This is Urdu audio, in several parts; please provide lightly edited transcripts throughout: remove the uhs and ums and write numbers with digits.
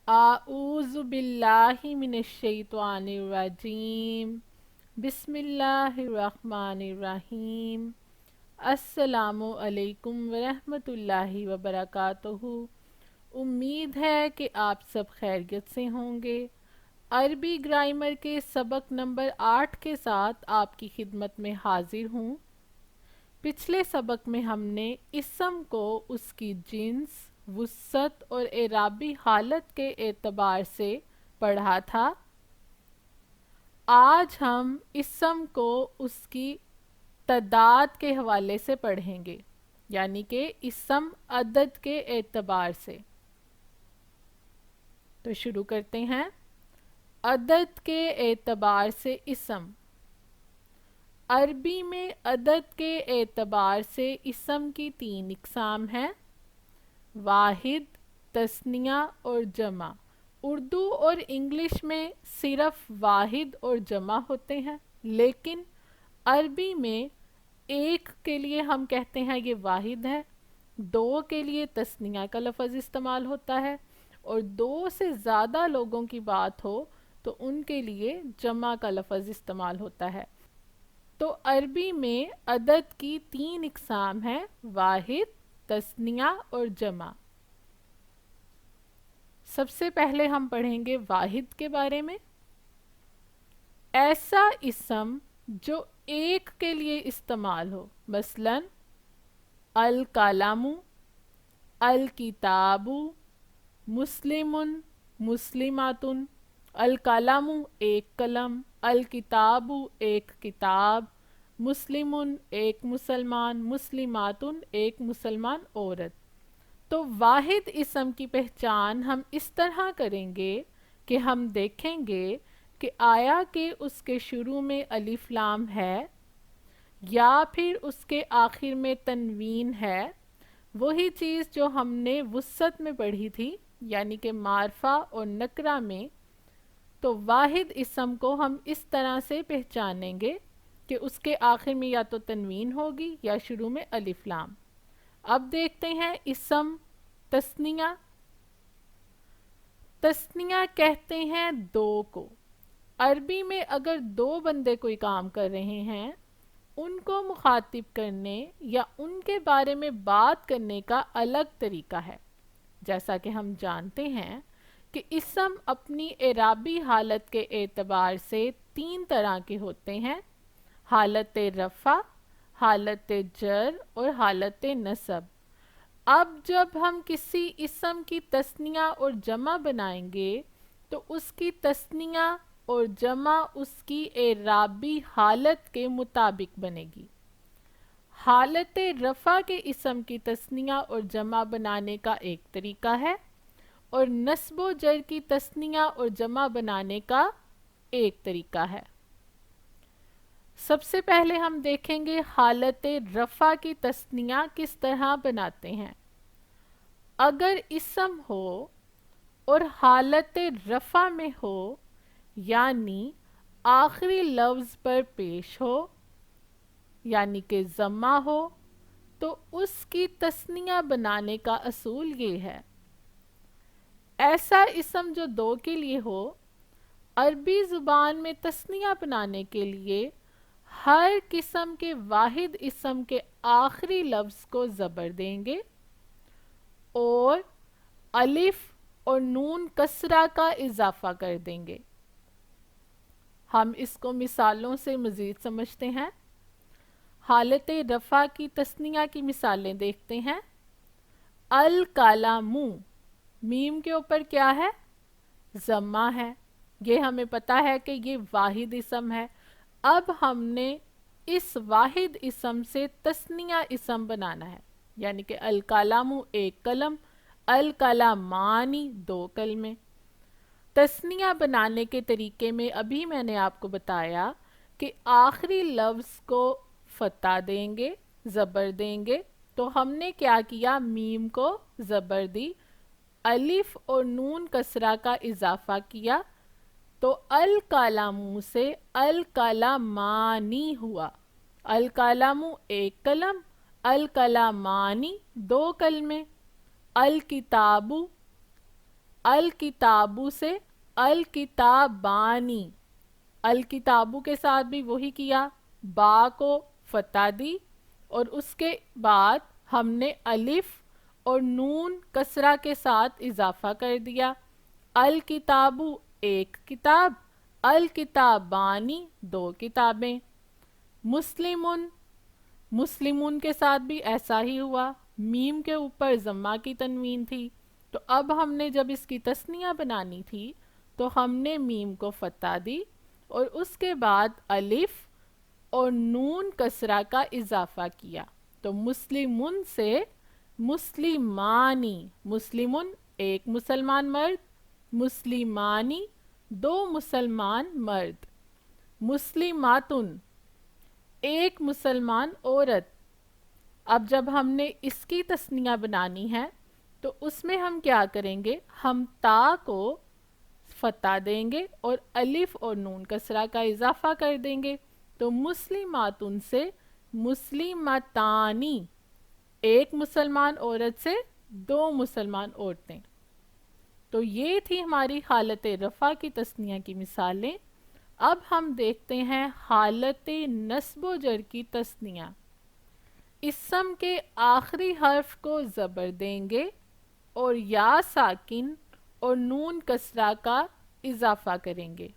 اعوذ باللہ من الشیطان الرجیم بسم اللہ الرحمن الرحیم۔ السلام علیکم ورحمۃ اللہ وبرکاتہ۔ امید ہے کہ آپ سب خیریت سے ہوں گے۔ عربی گرامر کے سبق نمبر 8 کے ساتھ آپ کی خدمت میں حاضر ہوں۔ پچھلے سبق میں ہم نے اسم کو اس کی جنس، وسعت اور اعرابی حالت کے اعتبار سے پڑھا تھا۔ آج ہم اسم کو اس کی تعداد کے حوالے سے پڑھیں گے، یعنی کہ اسم عدد کے اعتبار سے۔ تو شروع کرتے ہیں۔ عدد کے اعتبار سے اسم۔ عربی میں عدد کے اعتبار سے اسم کی 3 اقسام ہیں: واحد، تثنیہ اور جمع۔ اردو اور انگلش میں صرف واحد اور جمع ہوتے ہیں، لیکن عربی میں ایک کے لیے ہم کہتے ہیں یہ واحد ہے، 2 کے لیے تثنیہ کا لفظ استعمال ہوتا ہے، اور 2 سے زیادہ لوگوں کی بات ہو تو ان کے لیے جمع کا لفظ استعمال ہوتا ہے۔ تو عربی میں عدد کی 3 اقسام ہیں: واحد، تثنیہ اور جمع۔ سب سے پہلے ہم پڑھیں گے واحد کے بارے میں۔ ایسا اسم جو ایک کے لیے استعمال ہو، مثلاً القلم، الکتاب، مسلم، مسلمات۔ القلم ایک قلم، الکتاب ایک کتاب، مسلم ایک مسلمان، مسلمات ایک مسلمان عورت۔ تو واحد اسم کی پہچان ہم اس طرح کریں گے کہ ہم دیکھیں گے کہ آیا کہ اس کے شروع میں الف لام ہے یا پھر اس کے آخر میں تنوین ہے۔ وہی چیز جو ہم نے وسعت میں پڑھی تھی، یعنی کہ معرفہ اور نکرہ میں۔ تو واحد اسم کو ہم اس طرح سے پہچانیں گے کہ اس کے آخر میں یا تو تنوین ہوگی یا شروع میں الف لام۔ اب دیکھتے ہیں اسم تثنیہ۔ تثنیہ کہتے ہیں 2 کو۔ عربی میں اگر 2 بندے کوئی کام کر رہے ہیں، ان کو مخاطب کرنے یا ان کے بارے میں بات کرنے کا الگ طریقہ ہے۔ جیسا کہ ہم جانتے ہیں کہ اسم اپنی اعرابی حالت کے اعتبار سے 3 طرح کے ہوتے ہیں: حالت رفع، حالت جر اور حالت نصب۔ اب جب ہم کسی اسم کی تثنیہ اور جمع بنائیں گے تو اس کی تثنیہ اور جمع اس کی اعرابی حالت کے مطابق بنے گی۔ حالت رفع کے اسم کی تثنیہ اور جمع بنانے کا ایک طریقہ ہے، اور نصب و جر کی تثنیہ اور جمع بنانے کا ایک طریقہ ہے۔ سب سے پہلے ہم دیکھیں گے حالت رفع کی تثنیہ کس طرح بناتے ہیں۔ اگر اسم ہو اور حالت رفع میں ہو، یعنی آخری لفظ پر پیش ہو، یعنی کہ ضمہ ہو، تو اس کی تثنیہ بنانے کا اصول یہ ہے۔ ایسا اسم جو 2 کے لیے ہو، عربی زبان میں تثنیہ بنانے کے لیے ہر قسم کے واحد اسم کے آخری لفظ کو زبر دیں گے اور الف اور نون کسرہ کا اضافہ کر دیں گے۔ ہم اس کو مثالوں سے مزید سمجھتے ہیں۔ حالت رفع کی تثنیہ کی مثالیں دیکھتے ہیں۔ القلم، میم کے اوپر کیا ہے؟ ضمہ ہے۔ یہ ہمیں پتہ ہے کہ یہ واحد اسم ہے۔ اب ہم نے اس واحد اسم سے تثنیہ اسم بنانا ہے، یعنی کہ القلم ایک قلم، القلمانی 2 کلمے۔ تثنیہ بنانے کے طریقے میں ابھی میں نے آپ کو بتایا کہ آخری لفظ کو فتح دیں گے، زبر دیں گے۔ تو ہم نے کیا کیا؟ میم کو زبر دی، الف اور نون کسرہ کا اضافہ کیا، تو القلم سے القلمانی ہوا۔ القلم ایک قلم، القلمانی 2 کلمے۔ الکتاب، الکتابو سے الکتابانی، الکتابو کے ساتھ بھی وہی کیا، با کو فتح دی اور اس کے بعد ہم نے الف اور نون کسرہ کے ساتھ اضافہ کر دیا، الکتابو ایک کتاب، الکتابانی دو کتابیں۔ مسلمن، مسلمون کے ساتھ بھی ایسا ہی ہوا، میم کے اوپر ضمہ کی تنوین تھی، تو اب ہم نے جب اس کی تثنیہ بنانی تھی تو ہم نے میم کو فتح دی اور اس کے بعد الف اور نون کسرہ کا اضافہ کیا، تو مسلمن سے مسلمانی، مسلمن ایک مسلمان مرد، مسلمانی دو مسلمان مرد، مسلماتن ایک مسلمان عورت۔ اب جب ہم نے اس کی تثنیہ بنانی ہے تو اس میں ہم کیا کریں گے، ہم تا کو فتح دیں گے اور الف اور نون کسرہ کا اضافہ کر دیں گے، تو مسلماتن سے مسلمتانی ایک مسلمان عورت سے دو مسلمان عورتیں۔ تو یہ تھی ہماری حالت رفع کی تثنیہ کی مثالیں۔ اب ہم دیکھتے ہیں حالت نصب و جر کی تثنیہ۔ اسم کے آخری حرف کو زبر دیں گے اور یا ساکن اور نون کسرہ کا اضافہ کریں گے۔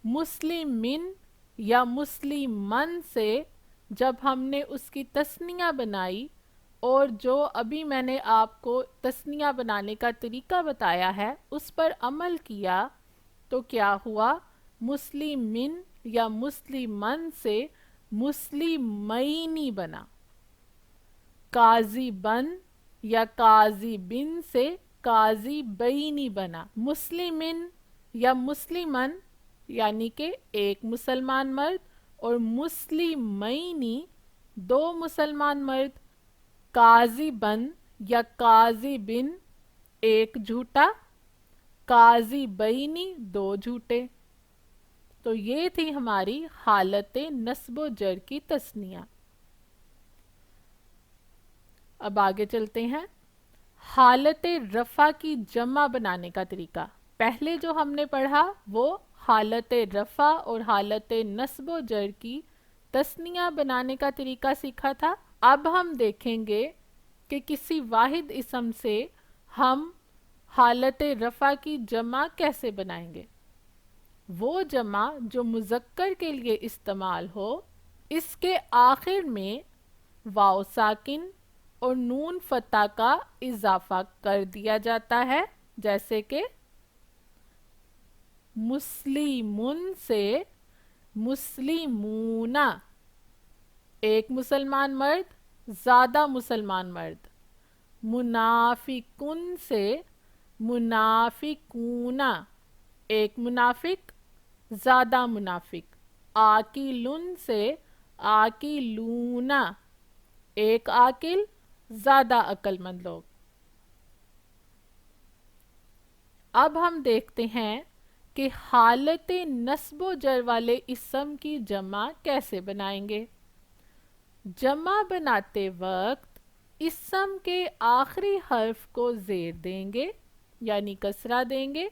مسلمن یا مسلمن سے جب ہم نے اس کی تثنیہ بنائی اور جو ابھی میں نے آپ کو تثنیہ بنانے کا طریقہ بتایا ہے اس پر عمل کیا تو کیا ہوا، مسلمن یا مسلمن سے مسلمینی بنا، قاضی بن یا قاضی بن سے قاضی بینی بنا، مسلمن یا مسلمن یعنی کہ ایک مسلمان مرد اور مسلمینی دو مسلمان مرد، قاضی بن یا قاضی بن ایک جھوٹا، قاضی بینی دو جھوٹے۔ تو یہ تھی ہماری حالت نصب و جر کی تثنیہ۔ اب آگے چلتے ہیں، حالت رفع کی جمع بنانے کا طریقہ۔ پہلے جو ہم نے پڑھا وہ حالت رفع اور حالت نصب و جر کی تثنیہ بنانے کا طریقہ سیکھا تھا۔ اب ہم دیکھیں گے کہ کسی واحد اسم سے ہم حالت رفع کی جمع کیسے بنائیں گے۔ وہ جمع جو مذکر کے لیے استعمال ہو، اس کے آخر میں واو ساکن اور نون فتح کا اضافہ کر دیا جاتا ہے، جیسے کہ مسلمن سے مسلمون ایک مسلمان مرد زیادہ مسلمان مرد، منافقن سے منافقون ایک منافق زیادہ منافق، عاقلن سے عاقلون ایک عاقل زیادہ عقل مند لوگ۔ اب ہم دیکھتے ہیں کہ حالت نصب و جر والے اسم کی جمع کیسے بنائیں گے۔ جمع بناتے وقت اسم کے آخری حرف کو زیر دیں گے یعنی کسرہ دیں گے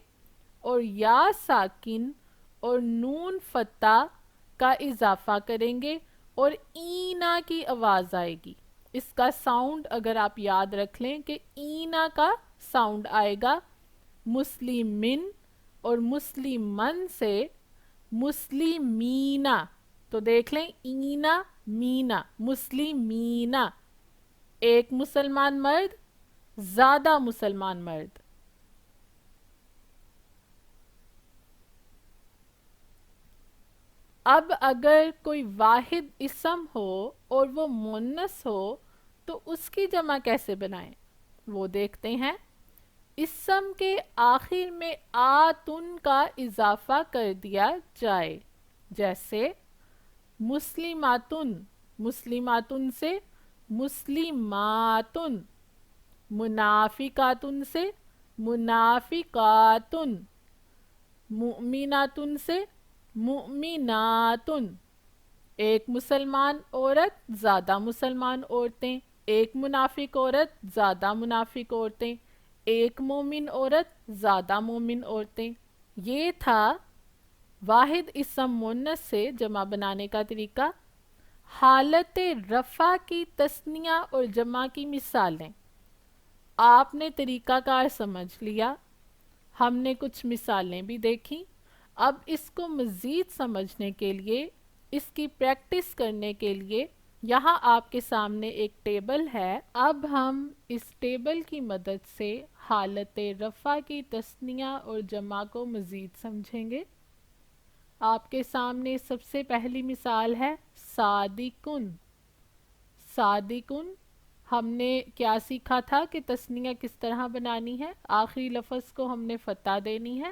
اور یا ساکن اور نون فتح کا اضافہ کریں گے اور اینا کی آواز آئے گی۔ اس کا ساؤنڈ اگر آپ یاد رکھ لیں کہ اینا کا ساؤنڈ آئے گا، مسلمن اور مسلمن سے مسلمینا، تو دیکھ لیں اینا مینا، مسلمینا ایک مسلمان مرد زیادہ مسلمان مرد۔ اب اگر کوئی واحد اسم ہو اور وہ مؤنث ہو تو اس کی جمع کیسے بنائیں، وہ دیکھتے ہیں۔ اسم کے آخر میں آتن کا اضافہ کر دیا جائے، جیسے مسلماتن، مسلماتن سے مسلماتن، منافقاتن سے منافقاتن، مؤمناتن سے مؤمناتن ایک مسلمان عورت زیادہ مسلمان عورتیں، ایک منافق عورت زیادہ منافق عورتیں، ایک مومن عورت، زیادہ مومن عورتیں۔ یہ تھا واحد اسم مونث سے جمع بنانے کا طریقہ۔ حالت رفع کی تثنیہ اور جمع کی مثالیں۔ آپ نے طریقہ کار سمجھ لیا، ہم نے کچھ مثالیں بھی دیکھیں۔ اب اس کو مزید سمجھنے کے لیے، اس کی پریکٹس کرنے کے لیے یہاں آپ کے سامنے ایک ٹیبل ہے۔ اب ہم اس ٹیبل کی مدد سے حالت رفع کی تثنیہ اور جمع کو مزید سمجھیں گے۔ آپ کے سامنے سب سے پہلی مثال ہے صادقن۔ صادقن، ہم نے کیا سیکھا تھا کہ تثنیہ کس طرح بنانی ہے؟ آخری لفظ کو ہم نے فتح دینی ہے،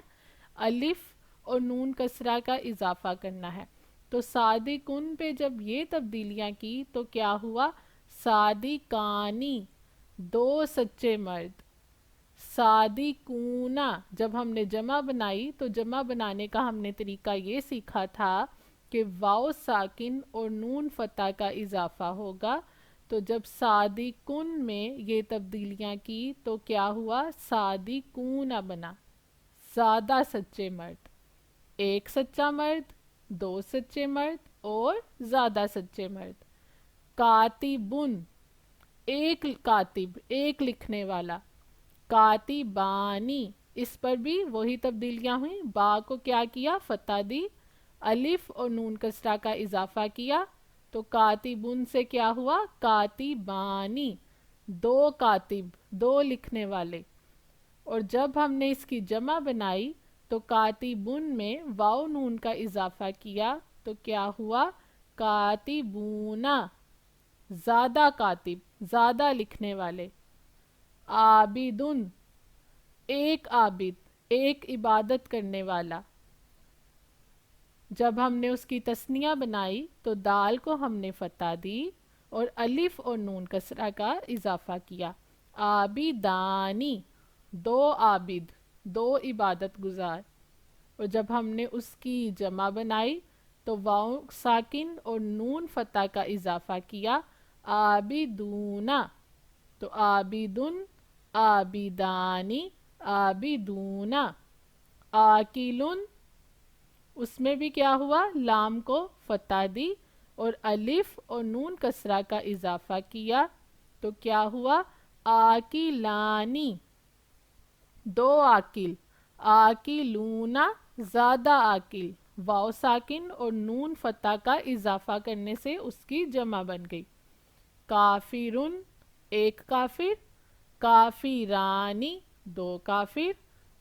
الف اور نون کسرہ کا اضافہ کرنا ہے۔ تو صادقن پہ جب یہ تبدیلیاں کی تو کیا ہوا؟ صادقانی، دو سچے مرد۔ صادقون، جب ہم نے جمع بنائی تو جمع بنانے کا ہم نے طریقہ یہ سیکھا تھا کہ واو ساکن اور نون فتح کا اضافہ ہوگا۔ تو جب صادقن میں یہ تبدیلیاں کی تو کیا ہوا؟ صادقون بنا، زیادہ سچے مرد۔ ایک سچا مرد، دو سچے مرد اور زیادہ سچے مرد۔ کاتبن، ایک کاتب، ایک لکھنے والا۔ کاتبانی، اس پر بھی وہی تبدیلیاں ہوئیں، با کو کیا کیا؟ فتح دی، الف اور نون کسرہ کا اضافہ کیا، تو کاتبن سے کیا ہوا؟ کاتبانی، دو کاتب، دو لکھنے والے۔ اور جب ہم نے اس کی جمع بنائی تو کاتبن میں واو نون کا اضافہ کیا تو کیا ہوا؟ کاتبون، زیادہ کاتب، زیادہ لکھنے والے۔ عابدن، ایک عابد، ایک عبادت کرنے والا۔ جب ہم نے اس کی تثنیہ بنائی تو دال کو ہم نے فتح دی اور الف اور نون کسرہ کا اضافہ کیا۔ عابدانی، دو عابد، دو عبادت گزار۔ اور جب ہم نے اس کی جمع بنائی تو واو ساکن اور نون فتح کا اضافہ کیا، عابدون، تو عابدن، عابدانی، عابدون۔ عاقلن، اس میں بھی کیا ہوا؟ لام کو فتح دی اور الف اور نون کسرہ کا اضافہ کیا تو کیا ہوا؟ عاقلانی، دو عاقل۔ عاقلون، زیادہ عاقل، واو ساکن اور نون فتح کا اضافہ کرنے سے اس کی جمع بن گئی۔ کافرن، ایک کافر۔ کافرانی، دو کافر۔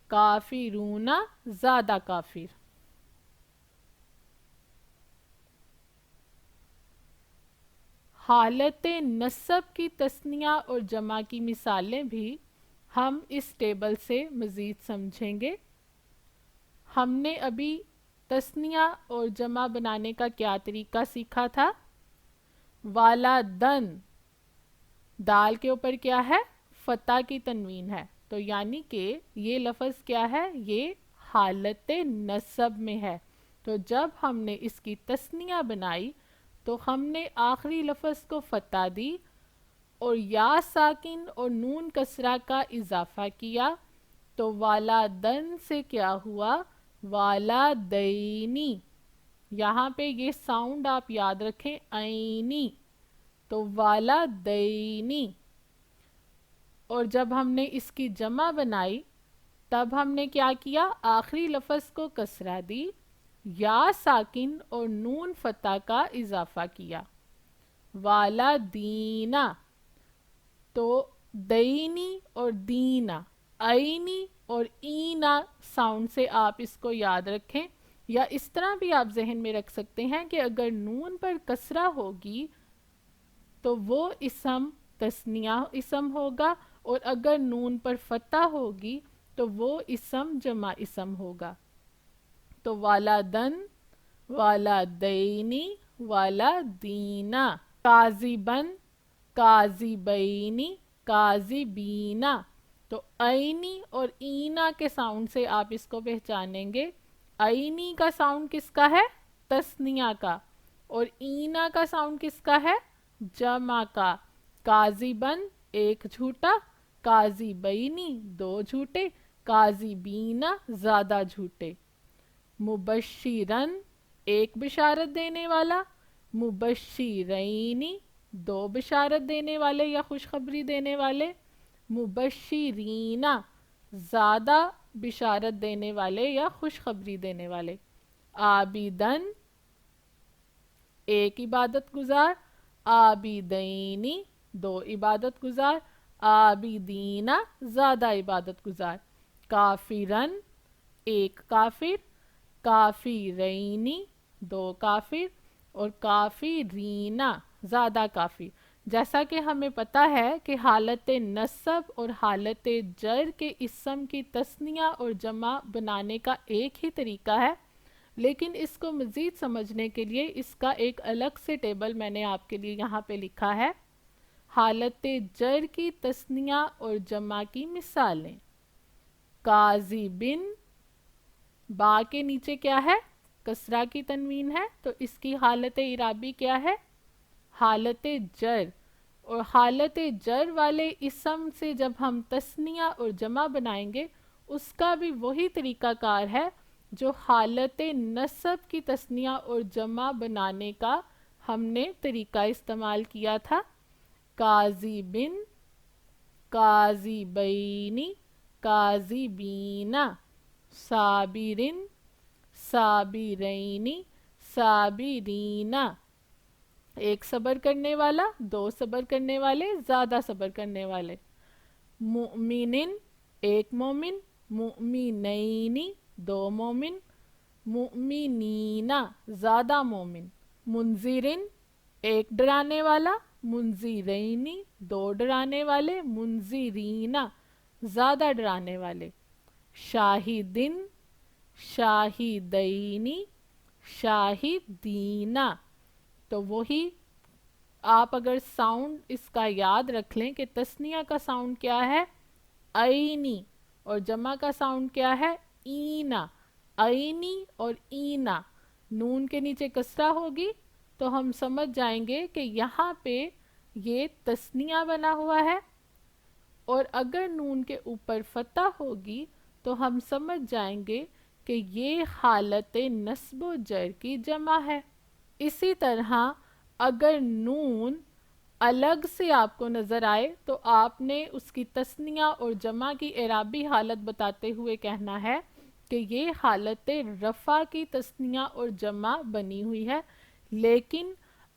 کافرون، زیادہ کافر۔ حالت نصب کی تثنیہ اور جمع کی مثالیں بھی ہم اس ٹیبل سے مزید سمجھیں گے۔ ہم نے ابھی تثنیہ اور جمع بنانے کا کیا طریقہ سیکھا تھا؟ والدن، دال کے اوپر کیا ہے؟ فتح کی تنوین ہے، تو یعنی کہ یہ لفظ کیا ہے؟ یہ حالت نصب میں ہے۔ تو جب ہم نے اس کی تثنیہ بنائی تو ہم نے آخری لفظ کو فتح دی اور یا ساکن اور نون کسرہ کا اضافہ کیا تو والدن سے کیا ہوا؟ والدینی۔ یہاں پہ یہ ساؤنڈ آپ یاد رکھیں، عینی، تو والدینی۔ اور جب ہم نے اس کی جمع بنائی تب ہم نے کیا کیا؟ آخری لفظ کو کسرہ دی، یا ساکن اور نون فتح کا اضافہ کیا، والدینا۔ تو دینی اور دینا، عینی اور اینا ساؤنڈ سے آپ اس کو یاد رکھیں، یا اس طرح بھی آپ ذہن میں رکھ سکتے ہیں کہ اگر نون پر کسرہ ہوگی تو وہ اسم تثنیہ اسم ہوگا، اور اگر نون پر فتح ہوگی تو وہ اسم جمع اسم ہوگا۔ تو والدن، والدینی، والدینا۔ کاذبن، کاذبینی، کاذبینا۔ تو عینی اور اینا کے ساؤنڈ سے آپ اس کو پہچانیں گے۔ عینی کا ساؤنڈ کس کا ہے؟ تثنیہ کا، اور اینا کا ساؤنڈ کس کا ہے؟ جمع کا۔ کاذبن، ایک جھوٹا، کاذی بینی دو جھوٹے، کاذی بینا زیادہ جھوٹے، مبشرن ایک بشارت دینے والا، مبشرینی دو بشارت دینے والے یا خوشخبری دینے والے، مبشرینا زیادہ بشارت دینے والے یا خوشخبری دینے والے، عابدن ایک عبادت گزار، عابدینی دو عبادت گزار، عابدینہ زیادہ عبادت گزار، کافرن ایک کافر، کافرینی دو کافر، اور کافرینہ زیادہ کافر۔ جیسا کہ ہمیں پتہ ہے کہ حالت نصب اور حالت جر کے اسم کی تثنیہ اور جمع بنانے کا ایک ہی طریقہ ہے، لیکن اس کو مزید سمجھنے کے لیے اس کا ایک الگ سے ٹیبل میں نے آپ کے لیے یہاں پہ لکھا ہے۔ حالت جر کی تثنیہ اور جمع کی مثالیں، کاذبن با کے نیچے کیا ہے؟ کسرہ کی تنوین ہے، تو اس کی حالت اعرابی کیا ہے؟ حالت جر۔ اور حالت جر والے اسم سے جب ہم تثنیہ اور جمع بنائیں گے اس کا بھی وہی طریقہ کار ہے جو حالت نصب کی تثنیہ اور جمع بنانے کا ہم نے طریقہ استعمال کیا تھا۔ کاذبن، کاذبینی، کاذبینا، صابرن، صابرینی، صابرینا، ایک صبر کرنے والا، دو صبر کرنے والے، زیادہ صبر کرنے والے، مؤمنن ایک مومن، مؤمنینی دو مومن، مؤمنینا زیادہ مومن، منذرن ایک ڈرانے والا، منذرینی دو ڈرانے والے، منذرینا زیادہ ڈرانے والے، شاہدن، شاہدینی، شاہدینا۔ تو وہی آپ اگر ساؤنڈ اس کا یاد رکھ لیں کہ تثنیہ کا ساؤنڈ کیا ہے؟ اینی، اور جمع کا ساؤنڈ کیا ہے؟ اینا۔ اینی اور اینا، نون کے نیچے کسرہ ہوگی تو ہم سمجھ جائیں گے کہ یہاں پہ یہ تثنیہ بنا ہوا ہے، اور اگر نون کے اوپر فتح ہوگی تو ہم سمجھ جائیں گے کہ یہ حالت نصب و جر کی جمع ہے۔ اسی طرح اگر نون الگ سے آپ کو نظر آئے تو آپ نے اس کی تثنیہ اور جمع کی اعرابی حالت بتاتے ہوئے کہنا ہے کہ یہ حالت رفع کی تثنیہ اور جمع بنی ہوئی ہے، لیکن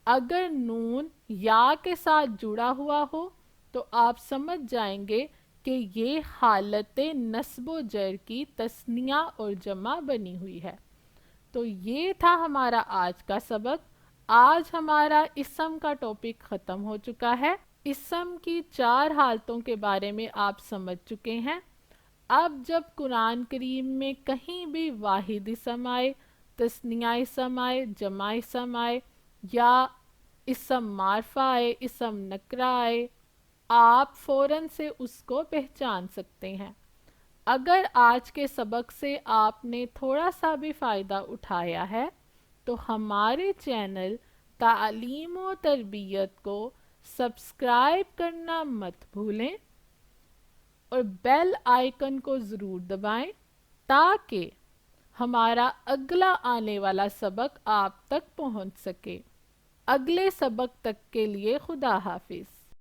اگر نون یا کے ساتھ جڑا ہوا ہو تو آپ سمجھ جائیں گے کہ یہ حالت نصب و جر کی تثنیہ اور جمع بنی ہوئی ہے۔ تو یہ تھا ہمارا آج کا سبق۔ آج ہمارا اسم کا ٹاپک ختم ہو چکا ہے۔ اسم کی 4 حالتوں کے بارے میں آپ سمجھ چکے ہیں۔ اب جب قرآن کریم میں کہیں بھی واحد اسم آئے، تثنیہ اسم آئے، جمع اسم آئے، یا اسم معرفہ آئے، اسم نکرہ آئے، آپ فوراً سے اس کو پہچان سکتے ہیں۔ اگر آج کے سبق سے آپ نے تھوڑا سا بھی فائدہ اٹھایا ہے تو ہمارے چینل تعلیم و تربیت کو سبسکرائب کرنا مت بھولیں، اور بیل آئیکن کو ضرور دبائیں تاکہ ہمارا اگلا آنے والا سبق آپ تک پہنچ سکے۔ اگلے سبق تک کے لیے خدا حافظ۔